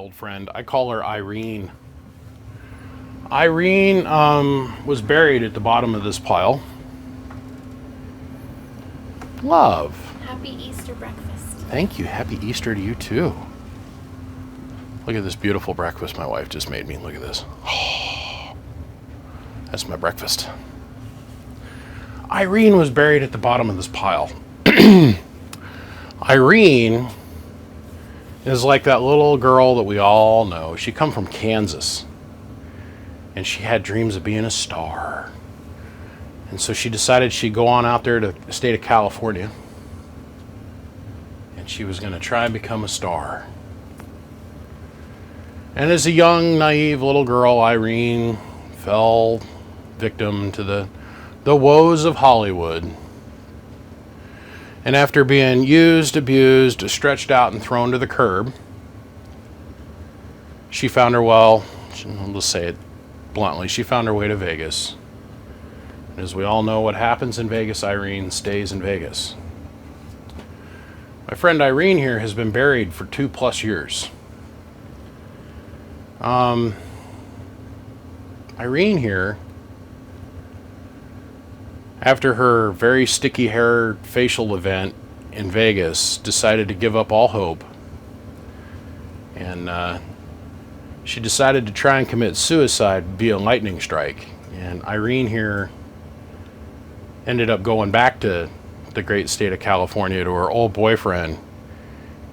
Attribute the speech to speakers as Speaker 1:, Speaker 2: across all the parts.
Speaker 1: old friend. I call her Irene. Irene was buried at the bottom of this pile. Love.
Speaker 2: Happy Easter breakfast.
Speaker 1: Thank you. Happy Easter to you too. Look at this beautiful breakfast my wife just made me. Look at this. Oh, that's my breakfast. Irene was buried at the bottom of this pile. Irene is like that little girl that we all know. She come from Kansas. And she had dreams of being a star. And so she decided she'd go on out there to the state of California. And she was going to try and become a star. And as a young, naive little girl, Irene fell victim to the woes of Hollywood. And after being used, abused, stretched out, and thrown to the curb, she found her, let's say it bluntly, she found her way to Vegas. And as we all know what happens in Vegas, Irene stays in Vegas. My friend Irene here has been buried for 2+ years. Irene here, after her very sticky hair facial event in Vegas, decided to give up all hope. And she decided to try and commit suicide via lightning strike. And Irene here ended up going back to the great state of California to her old boyfriend.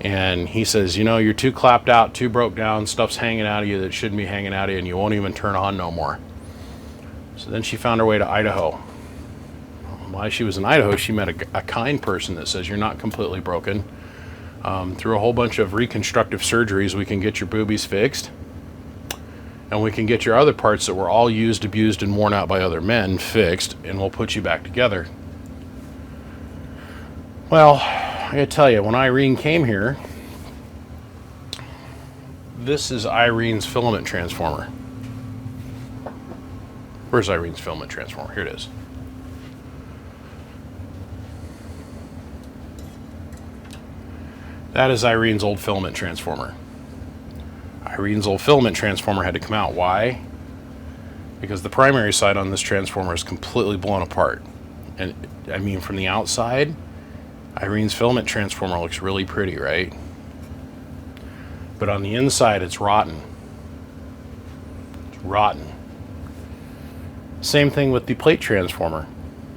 Speaker 1: And he says, you know, you're too clapped out, too broke down, stuff's hanging out of you that shouldn't be hanging out of you, and you won't even turn on no more. So then she found her way to Idaho. While she was in Idaho, she met a kind person that says, you're not completely broken. Through a whole bunch of reconstructive surgeries, we can get your boobies fixed. And we can get your other parts that were all used, abused, and worn out by other men fixed, and we'll put you back together. Well, I gotta tell you, when Irene came here, this is Irene's filament transformer. Where's Irene's filament transformer? Here it is. That is Irene's old filament transformer. Irene's old filament transformer had to come out. Why? Because the primary side on this transformer is completely blown apart. And I mean, from the outside, Irene's filament transformer looks really pretty, right? But on the inside, it's rotten. It's rotten. Same thing with the plate transformer.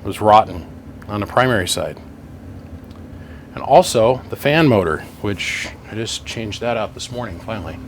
Speaker 1: It was rotten on the primary side. And also the fan motor, which I just changed that out this morning, finally.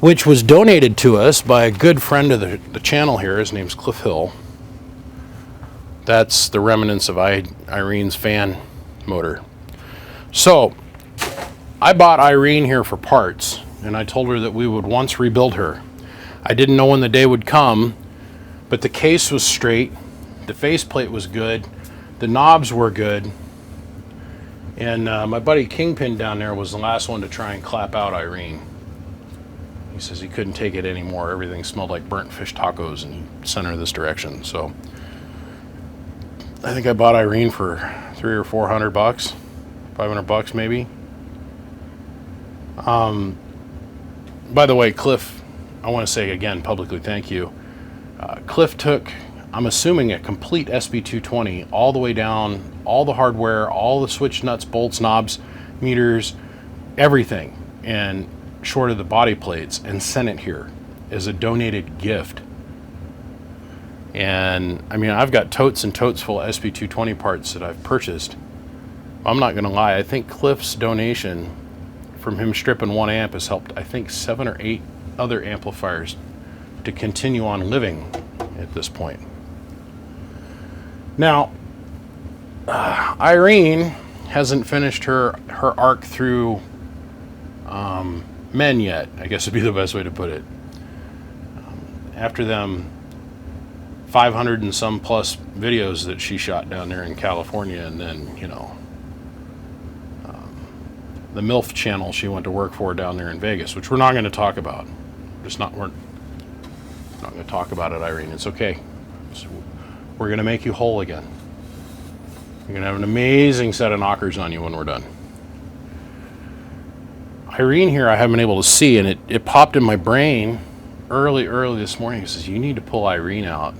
Speaker 1: Which was donated to us by a good friend of the channel here. His name's Cliff Hill. That's the remnants of Irene's fan motor. So, I bought Irene here for parts, and I told her that we would once rebuild her. I didn't know when the day would come, but the case was straight, the faceplate was good, the knobs were good, and my buddy Kingpin down there was the last one to try and clap out Irene. He says he couldn't take it anymore. Everything smelled like burnt fish tacos, and he sent her this direction. So I think I bought Irene for $300 or $400, $500 maybe. By the way, Cliff, I want to say again publicly thank you. Cliff took, I'm assuming, a complete SB220 all the way down, all the hardware, all the switch nuts, bolts, knobs, meters, everything, and short of the body plates, and sent it here as a donated gift. And I mean, I've got totes and totes full of SB220 parts that I've purchased. I'm not going to lie, I think Cliff's donation from him stripping 1 amp has helped, I think, 7 or 8 other amplifiers to continue on living at this point. Now, Irene hasn't finished her arc through men yet, I guess would be the best way to put it. After them 500 and some plus videos that she shot down there in California, and then, you know, the MILF channel she went to work for down there in Vegas, which we're not going to talk about. We're not going to talk about it, Irene. It's okay. We're going to make you whole again. You're going to have an amazing set of knockers on you when we're done. Irene here, I haven't been able to see, and it popped in my brain early this morning. It says, you need to pull Irene out,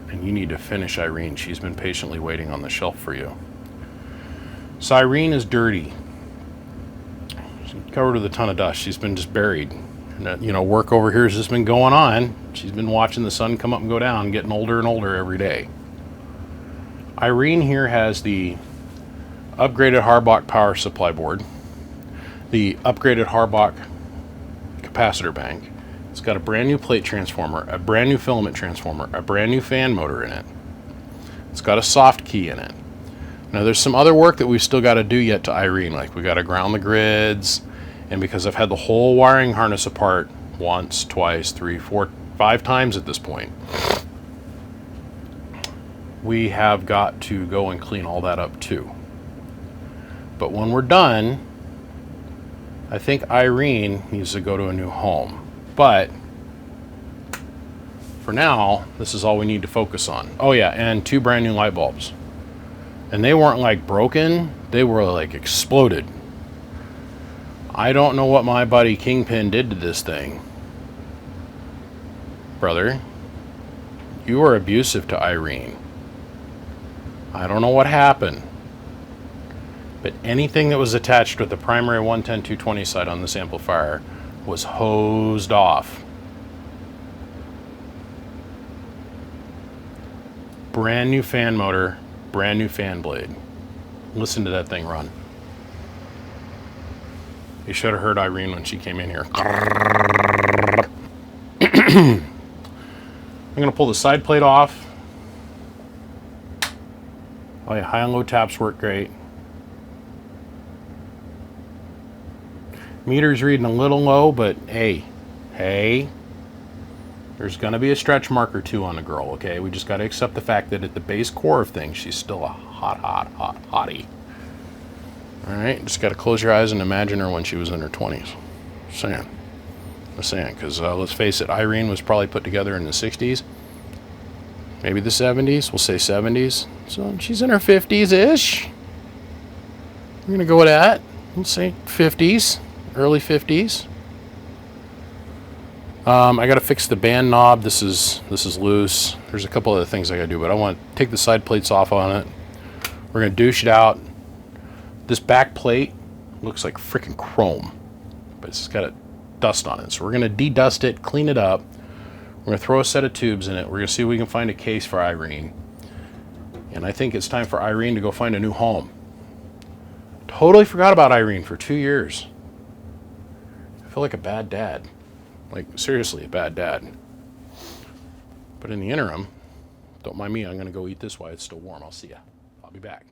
Speaker 1: and you need to finish Irene. She's been patiently waiting on the shelf for you. So Irene is dirty. She's covered with a ton of dust. She's been just buried. And, work over here has just been going on. She's been watching the sun come up and go down, getting older and older every day. Irene here has the upgraded Harbach power supply board, the upgraded Harbach capacitor bank. It's got a brand new plate transformer, a brand new filament transformer, a brand new fan motor in it. It's got a soft key in it. Now there's some other work that we've still got to do yet to Irene, like we got to ground the grids, and because I've had the whole wiring harness apart once, twice, 3, 4, 5 times at this point, we have got to go and clean all that up too. But when we're done, I think Irene needs to go to a new home. But for now, this is all we need to focus on. Oh yeah, and 2 brand new light bulbs. And they weren't like broken, they were like exploded. I don't know what my buddy Kingpin did to this thing. Brother, you were abusive to Irene. I don't know what happened. But anything that was attached with the primary 110-220 side on this amplifier was hosed off. Brand new fan motor, brand new fan blade. Listen to that thing run. You should have heard Irene when she came in here. I'm going to pull the side plate off. Oh yeah, high and low taps work great. Meter's reading a little low, but hey, there's going to be a stretch mark or 2 on the girl, okay? We just got to accept the fact that at the base core of things, she's still a hottie. All right, just got to close your eyes and imagine her when she was in her 20s. Just saying, because let's face it, Irene was probably put together in the 60s, maybe the 70s, we'll say 70s. So she's in her 50s-ish. We're going to go with that. Let's say 50s. Early 50s. I got to fix the band knob. This is loose. There's a couple other things I got to do, but I want to take the side plates off on it. We're going to douche it out. This back plate looks like freaking chrome, but it's got a dust on it. So we're going to de-dust it, clean it up. We're going to throw a set of tubes in it. We're going to see if we can find a case for Irene. And I think it's time for Irene to go find a new home. Totally forgot about Irene for 2 years. I feel like a bad dad. Like, seriously, a bad dad. But in the interim, don't mind me, I'm going to go eat this while it's still warm. I'll see ya. I'll be back.